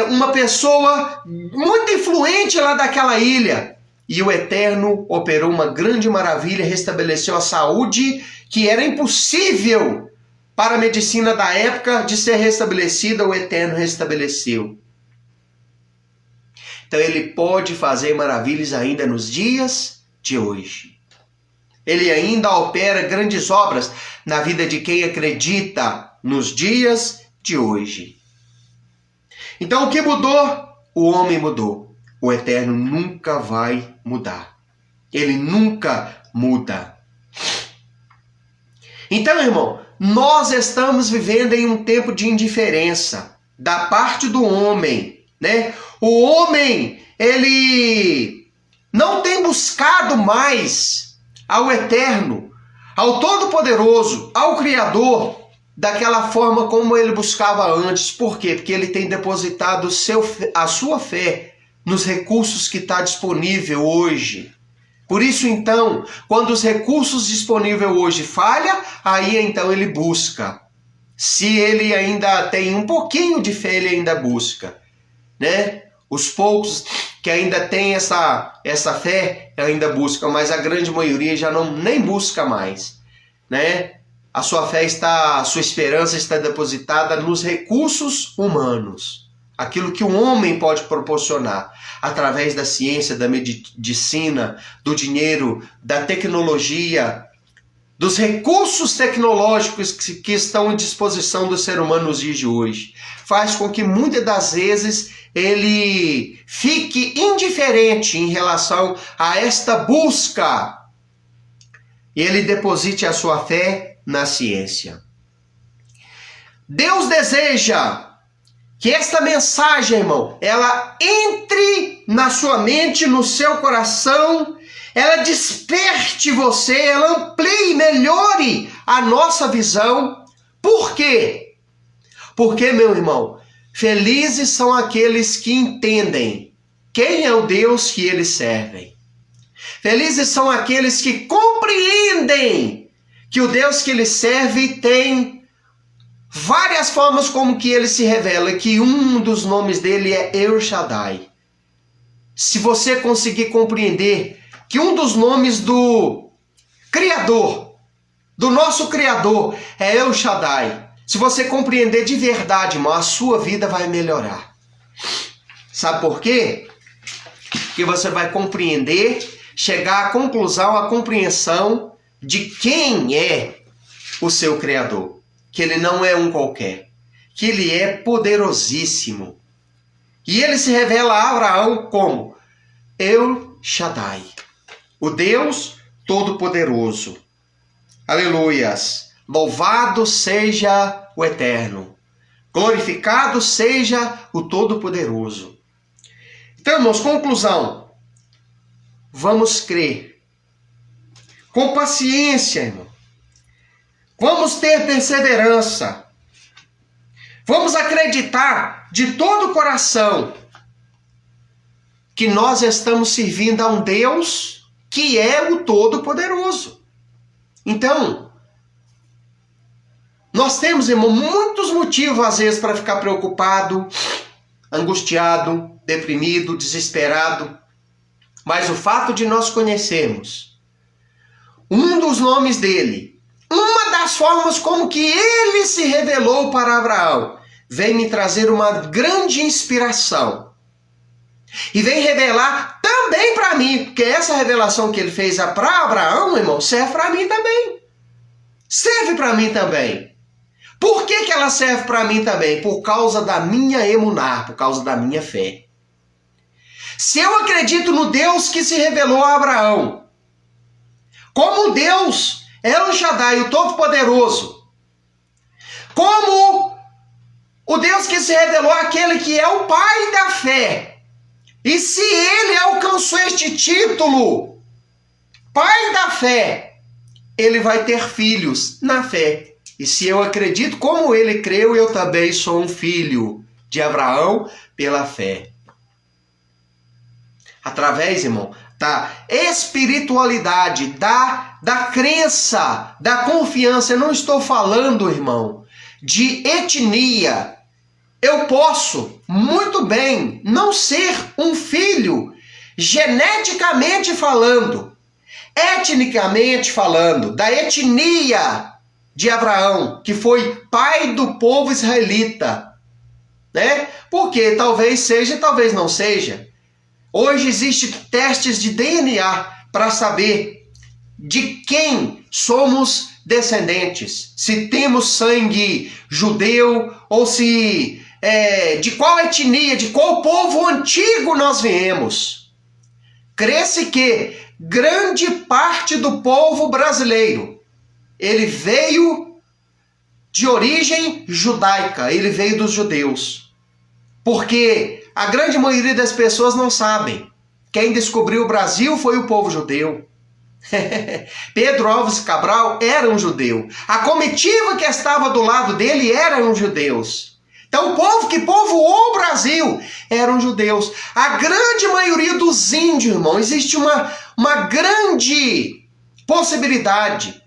Speaker 1: uma pessoa muito influente lá daquela ilha. E o Eterno operou uma grande maravilha, restabeleceu a saúde que era impossível para a medicina da época de ser restabelecida, o Eterno restabeleceu. Então ele pode fazer maravilhas ainda nos dias de hoje. Ele ainda opera grandes obras na vida de quem acredita nos dias de hoje. Então o que mudou? O homem mudou. O Eterno nunca vai mudar. Ele nunca muda. Então, irmão, nós estamos vivendo em um tempo de indiferença da parte do homem, né? O homem, ele não tem buscado mais ao Eterno, ao Todo-Poderoso, ao Criador, daquela forma como ele buscava antes. Por quê? Porque ele tem depositado a sua fé nos recursos que está disponível hoje. Por isso, então, quando os recursos disponíveis hoje falham, aí então ele busca. Se ele ainda tem um pouquinho de fé, ele ainda busca, né? Os poucos que ainda têm essa fé, ainda buscam, mas a grande maioria já nem busca mais, né? A sua fé a sua esperança está depositada nos recursos humanos. aquilo que o homem pode proporcionar, através da ciência, da medicina, do dinheiro, da tecnologia, dos recursos tecnológicos que estão à disposição do ser humano nos dias de hoje, faz com que muitas das vezes ele fique indiferente em relação a esta busca e ele deposite a sua fé na ciência. Deus deseja que esta mensagem, irmão, ela entre na sua mente, no seu coração, ela desperte você, ela amplie, melhore a nossa visão. Por quê? Porque, meu irmão, felizes são aqueles que entendem quem é o Deus que eles servem. Felizes são aqueles que compreendem que o Deus que eles servem tem várias formas como que ele se revela, que um dos nomes dele é El Shaddai. Se você conseguir compreender que um dos nomes do Criador, do nosso Criador, é El Shaddai, se você compreender de verdade, irmão, a sua vida vai melhorar. Sabe por quê? Porque você vai compreender, chegar à conclusão, à compreensão de quem é o seu Criador. Que ele não é um qualquer, que ele é poderosíssimo. E ele se revela a Abraão como El Shaddai, o Deus Todo-Poderoso. Aleluias! Louvado seja o Eterno, glorificado seja o Todo-Poderoso. Então, irmãos, conclusão. Vamos crer com paciência, irmão. Vamos ter perseverança. Vamos acreditar de todo o coração que nós estamos servindo a um Deus que é o Todo-Poderoso. Então, nós temos, irmão, muitos motivos às vezes para ficar preocupado, angustiado, deprimido, desesperado. Mas o fato de nós conhecermos um dos nomes dele, uma das formas como que ele se revelou para Abraão, vem me trazer uma grande inspiração. E vem revelar também para mim, porque essa revelação que ele fez para Abraão, irmão, serve para mim também. Serve para mim também. Por que ela serve para mim também? Por causa da minha emuná, por causa da minha fé. Se eu acredito no Deus que se revelou a Abraão, como Deus El Shaddai, o Todo-Poderoso, como o Deus que se revelou àquele que é o Pai da fé. E se ele alcançou este título, Pai da fé, ele vai ter filhos na fé. E se eu acredito como ele creu, eu também sou um filho de Abraão pela fé. Através, irmão, da espiritualidade, da crença, da confiança. Eu não estou falando, irmão, de etnia. Eu posso muito bem não ser um filho, geneticamente falando, etnicamente falando, da etnia de Abraão, que foi pai do povo israelita, né? Porque talvez seja, talvez não seja. Hoje existem testes de DNA para saber de quem somos descendentes. Se temos sangue judeu ou se de qual etnia, de qual povo antigo nós viemos. Crê-se que grande parte do povo brasileiro, ele veio de origem judaica, ele veio dos judeus. Porque a grande maioria das pessoas não sabem. Quem descobriu o Brasil foi o povo judeu. Pedro Álvares Cabral era um judeu. A comitiva que estava do lado dele eram judeus. Então o povo que povoou o Brasil eram judeus. A grande maioria dos índios, irmão, existe uma grande possibilidade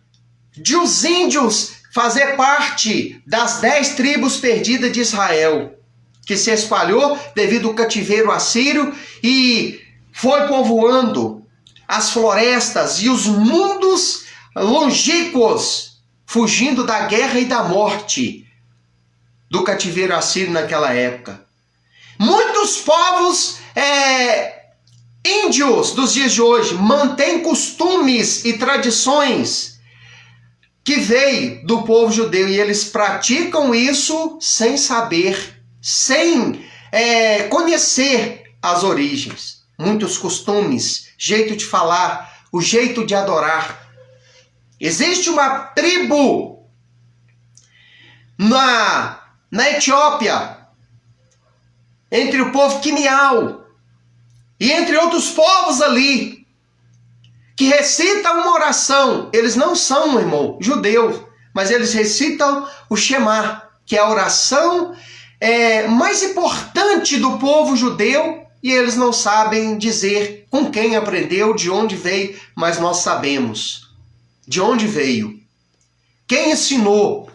Speaker 1: de os índios fazer parte das 10 tribos perdidas de Israel, que se espalhou devido ao cativeiro assírio e foi povoando as florestas e os mundos longínquos, fugindo da guerra e da morte do cativeiro assírio naquela época. Muitos povos índios dos dias de hoje mantêm costumes e tradições que veio do povo judeu, e eles praticam isso sem saber, sem conhecer as origens. Muitos costumes, jeito de falar, o jeito de adorar. Existe uma tribo na Etiópia, entre o povo Quimial e entre outros povos ali, que recitam uma oração. Eles não são, irmão, judeus, mas eles recitam o Shema, que é a oração mais importante do povo judeu, e eles não sabem dizer com quem aprendeu, de onde veio, mas nós sabemos de onde veio, quem ensinou,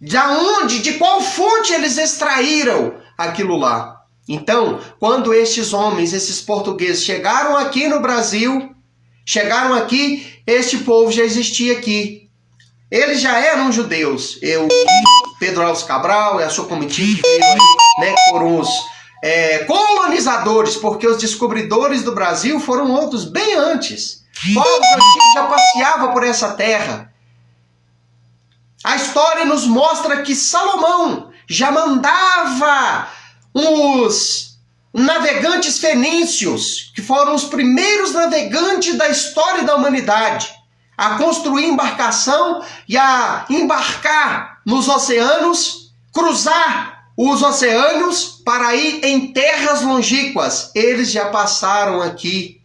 Speaker 1: de qual fonte eles extraíram aquilo lá. Então, quando estes homens, esses portugueses chegaram aqui no Brasil, chegaram aqui, este povo já existia aqui. Eles já eram judeus. Pedro Álvares Cabral e a sua comitiva que veio aí, né, foram os colonizadores, porque os descobridores do Brasil foram outros bem antes. Povos antigos já passeavam por essa terra. A história nos mostra que Salomão já mandava os navegantes fenícios, que foram os primeiros navegantes da história da humanidade, a construir embarcação e a embarcar nos oceanos, cruzar os oceanos para ir em terras longínquas. Eles já passaram aqui,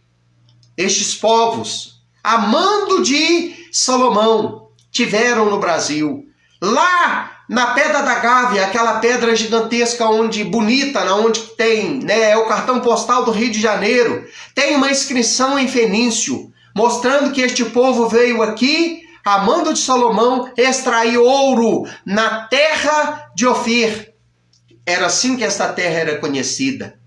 Speaker 1: estes povos, a mando de Salomão, tiveram no Brasil. Lá na Pedra da Gávea, aquela pedra gigantesca, bonita, onde tem, é o cartão postal do Rio de Janeiro, tem uma inscrição em fenício, mostrando que este povo veio aqui, a mando de Salomão, extrair ouro na terra de Ofir. Era assim que esta terra era conhecida.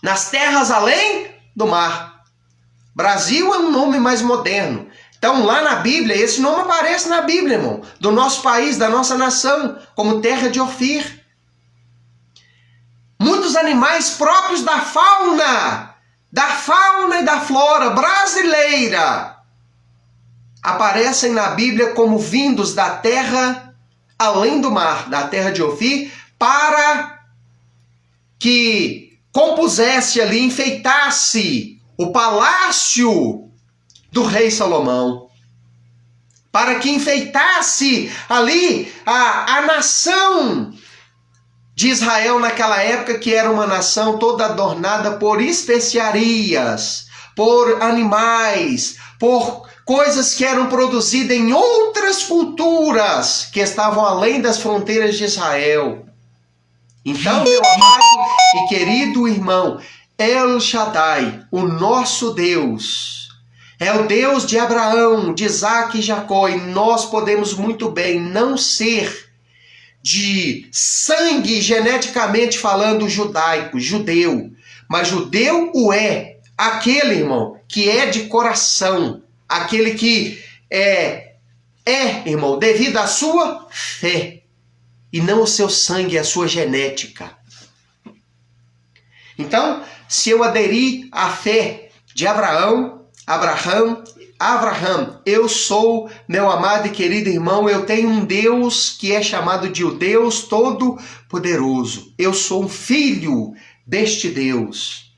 Speaker 1: Nas terras além do mar. Brasil é um nome mais moderno. Então, lá na Bíblia, esse nome aparece na Bíblia, irmão, do nosso país, da nossa nação, como terra de Ofir. Muitos animais próprios da fauna e da flora brasileira, aparecem na Bíblia como vindos da terra além do mar, da terra de Ofir, para que compusesse ali, enfeitasse o palácio do rei Salomão, para que enfeitasse ali a nação de Israel naquela época, que era uma nação toda adornada por especiarias, por animais, por coisas que eram produzidas em outras culturas que estavam além das fronteiras de Israel. Então, meu amado e querido irmão, El Shaddai, o nosso Deus, é o Deus de Abraão, de Isaac e Jacó, e nós podemos muito bem não ser de sangue geneticamente falando judeu, mas judeu aquele, irmão, que é de coração, aquele que irmão, devido à sua fé, e não o seu sangue, a sua genética. Então, se eu aderir à fé de Abraão, eu sou, meu amado e querido irmão, eu tenho um Deus que é chamado de o Deus Todo-Poderoso. Eu sou um filho deste Deus.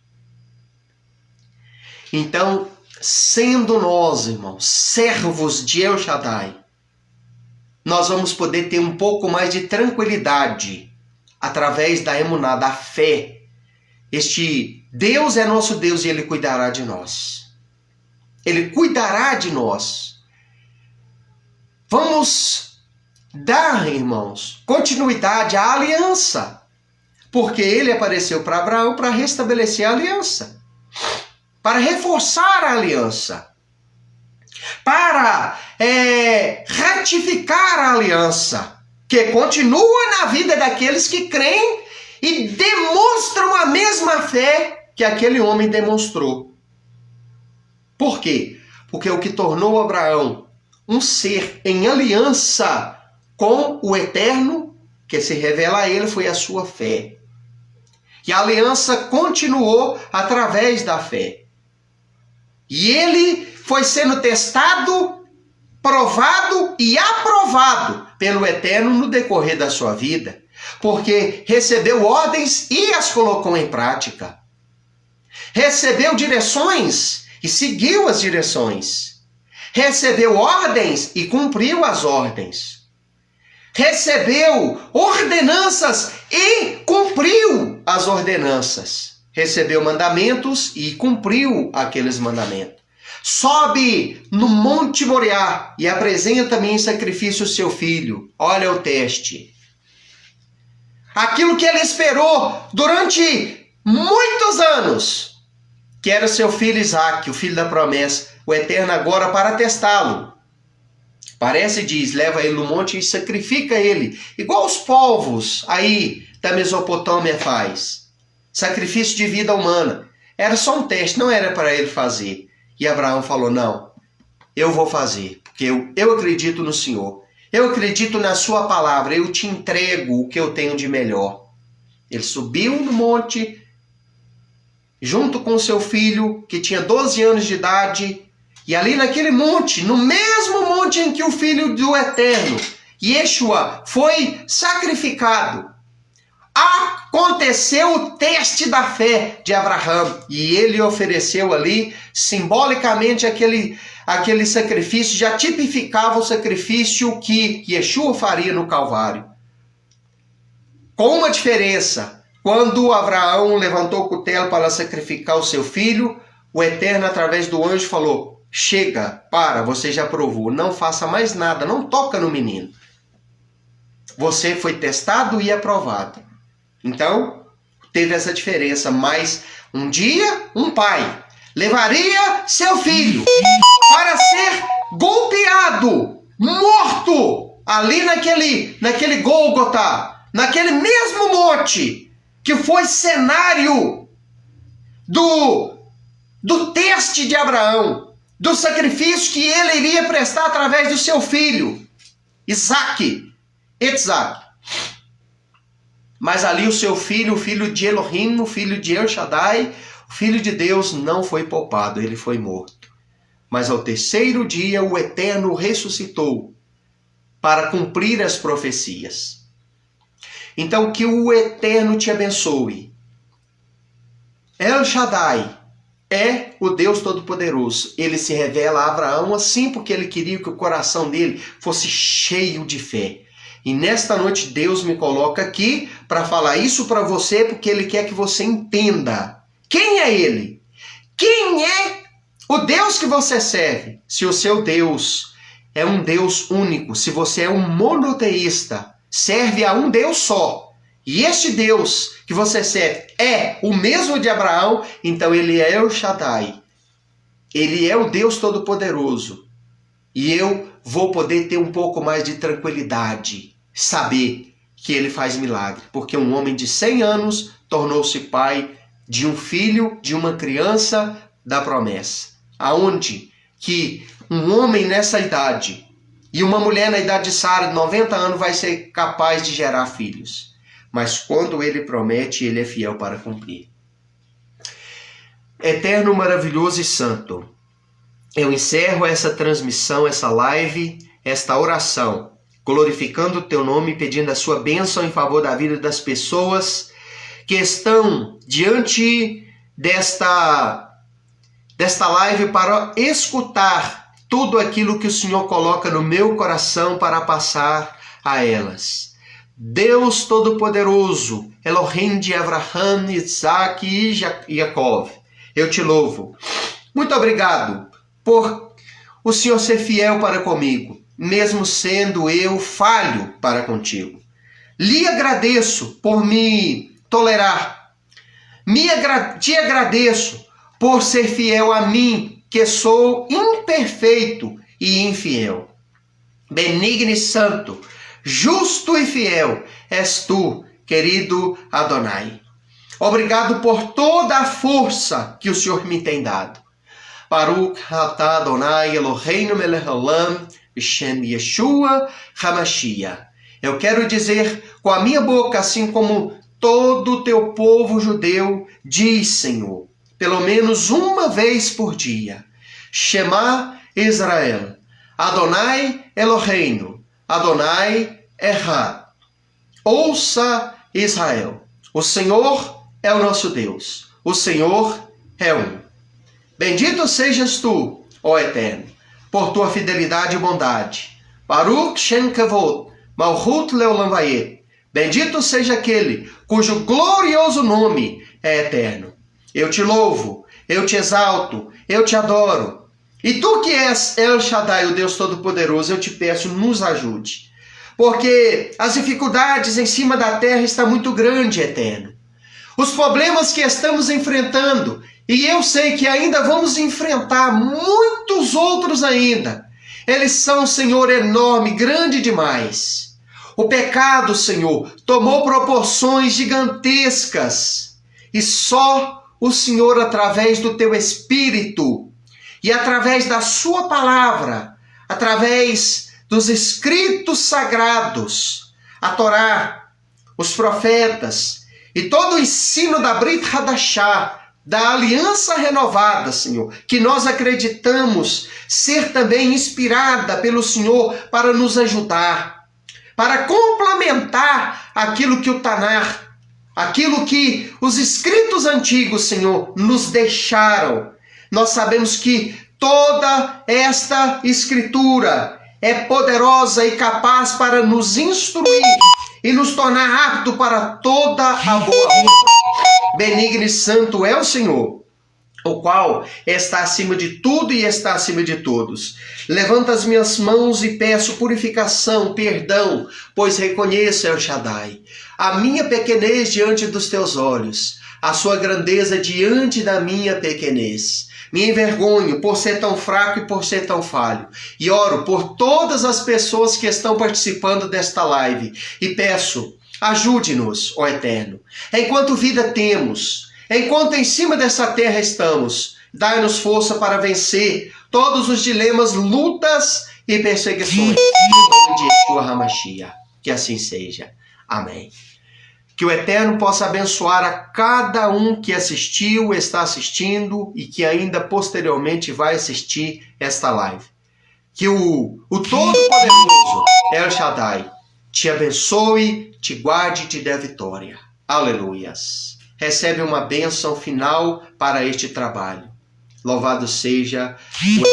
Speaker 1: Então, sendo nós, irmãos, servos de El Shaddai, nós vamos poder ter um pouco mais de tranquilidade através da emuná, da fé. Este Deus é nosso Deus e Ele cuidará de nós. Ele cuidará de nós. Vamos dar, irmãos, continuidade à aliança, porque Ele apareceu para Abraão para restabelecer a aliança, para reforçar a aliança, para ratificar a aliança, que continua na vida daqueles que creem e demonstram a mesma fé que aquele homem demonstrou. Por quê? Porque o que tornou Abraão um ser em aliança com o Eterno, que se revela a ele, foi a sua fé. que a aliança continuou através da fé. E ele foi sendo testado, provado e aprovado pelo Eterno no decorrer da sua vida, porque recebeu ordens e as colocou em prática. Recebeu direções e seguiu as direções. Recebeu ordens e cumpriu as ordens. Recebeu ordenanças e cumpriu as ordenanças. Recebeu mandamentos e cumpriu aqueles mandamentos. Sobe no Monte Moriá e apresenta-me em sacrifício o seu filho. Olha o teste. Aquilo que ele esperou durante muitos anos, que era seu filho Isaque, o filho da promessa, o Eterno agora para testá-lo. Parece, diz, leva ele no monte e sacrifica ele, igual os povos aí da Mesopotâmia faz. Sacrifício de vida humana. Era só um teste, não era para ele fazer. E Abraão falou, não, eu vou fazer, porque eu acredito no Senhor. Eu acredito na sua palavra, eu te entrego o que eu tenho de melhor. Ele subiu no monte, junto com seu filho, que tinha 12 anos de idade, e ali naquele monte, no mesmo monte em que o Filho do Eterno, Yeshua, foi sacrificado, aconteceu o teste da fé de Abraão. E ele ofereceu ali, simbolicamente, aquele sacrifício, já tipificava o sacrifício que Yeshua faria no Calvário. Com uma diferença, quando Abraão levantou o cutelo para sacrificar o seu filho, o Eterno, através do anjo, falou, chega, para, você já provou, não faça mais nada, não toca no menino. Você foi testado e aprovado. Então, teve essa diferença, mas um dia, um pai levaria seu filho para ser golpeado, morto, ali naquele Gólgota, naquele mesmo monte, que foi cenário do teste de Abraão, do sacrifício que ele iria prestar através do seu filho, Isaque. Mas ali o seu filho, o filho de Elohim, o filho de El Shaddai, o filho de Deus não foi poupado, ele foi morto. Mas ao terceiro dia o Eterno ressuscitou para cumprir as profecias. Então que o Eterno te abençoe. El Shaddai é o Deus Todo-Poderoso. Ele se revela a Abraão assim porque ele queria que o coração dele fosse cheio de fé. E nesta noite Deus me coloca aqui para falar isso para você, porque Ele quer que você entenda quem é Ele. Quem é o Deus que você serve? Se o seu Deus é um Deus único, se você é um monoteísta, serve a um Deus só, e este Deus que você serve é o mesmo de Abraão, então Ele é El Shaddai. Ele é o Deus Todo-Poderoso. E eu vou poder ter um pouco mais de tranquilidade, saber que ele faz milagre, porque um homem de 100 anos tornou-se pai de um filho, de uma criança da promessa. Aonde que um homem nessa idade e uma mulher na idade de Sara, de 90 anos, vai ser capaz de gerar filhos. Mas quando ele promete, ele é fiel para cumprir. Eterno, maravilhoso e santo, eu encerro essa transmissão, essa live, esta oração, glorificando o teu nome, pedindo a sua bênção em favor da vida das pessoas que estão diante desta live para escutar tudo aquilo que o Senhor coloca no meu coração para passar a elas. Deus Todo-Poderoso, Elohim de Abraham, Isaac e Jacob, eu te louvo. Muito obrigado por o Senhor ser fiel para comigo, mesmo sendo eu falho para contigo. Lhe agradeço por me tolerar. Te agradeço por ser fiel a mim, que sou imperfeito e infiel. Benigno e santo, justo e fiel és tu, querido Adonai. Obrigado por toda a força que o Senhor me tem dado. Baruch atah Adonai Eloheinu melech haolam b'shem Yeshua HaMashiach. Eu quero dizer com a minha boca, assim como todo o teu povo judeu diz, Senhor, pelo menos uma vez por dia: Shema Israel, Adonai Eloheinu, Adonai Echad. Ouça, Israel, o Senhor é o nosso Deus, o Senhor é um. Bendito sejas tu, ó Eterno, por tua fidelidade e bondade. Baruch Shem Kavod, Malchut Leolam Vayet. Bendito seja aquele cujo glorioso nome é eterno. Eu te louvo, eu te exalto, eu te adoro. E tu que és El Shaddai, o Deus Todo-Poderoso, eu te peço, nos ajude. Porque as dificuldades em cima da terra estão muito grandes, Eterno. Os problemas que estamos enfrentando, e eu sei que ainda vamos enfrentar muitos outros ainda, eles são, Senhor, enorme, grande demais. O pecado, Senhor, tomou proporções gigantescas. E só o Senhor, através do teu Espírito e através da sua palavra, através dos escritos sagrados, a Torá, os profetas e todo o ensino da Brit Hadashah, da aliança renovada, Senhor, que nós acreditamos ser também inspirada pelo Senhor para nos ajudar, para complementar aquilo que o Tanar, aquilo que os escritos antigos, Senhor, nos deixaram. Nós sabemos que toda esta escritura é poderosa e capaz para nos instruir e nos tornar apto para toda a boa obra. Benigno e santo é o Senhor, o qual está acima de tudo e está acima de todos. Levanto as minhas mãos e peço purificação, perdão, pois reconheço, El Shaddai, a minha pequenez diante dos teus olhos, a sua grandeza diante da minha pequenez. Me envergonho por ser tão fraco e por ser tão falho. E oro por todas as pessoas que estão participando desta live. E peço, ajude-nos, ó Eterno. Enquanto vida temos, enquanto em cima dessa terra estamos, dai-nos força para vencer todos os dilemas, lutas e perseguições. Em nome de Yeshua HaMashiach. Que assim seja. Amém. Que o Eterno possa abençoar a cada um que assistiu, está assistindo e que ainda posteriormente vai assistir esta live. Que o Todo-Poderoso El Shaddai te abençoe, te guarde e te dê vitória. Aleluias. Recebe uma bênção final para este trabalho. Louvado seja o Eterno.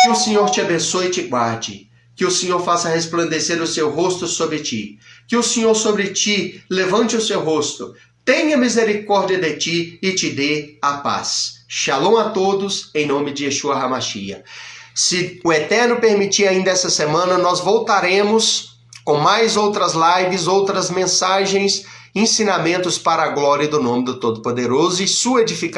Speaker 1: Que o Senhor te abençoe e te guarde. Que o Senhor faça resplandecer o seu rosto sobre ti. Que o Senhor sobre ti levante o seu rosto, tenha misericórdia de ti e te dê a paz. Shalom a todos, em nome de Yeshua HaMashiach. Se o Eterno permitir ainda essa semana, nós voltaremos com mais outras lives, outras mensagens, ensinamentos para a glória do nome do Todo-Poderoso e sua edificação.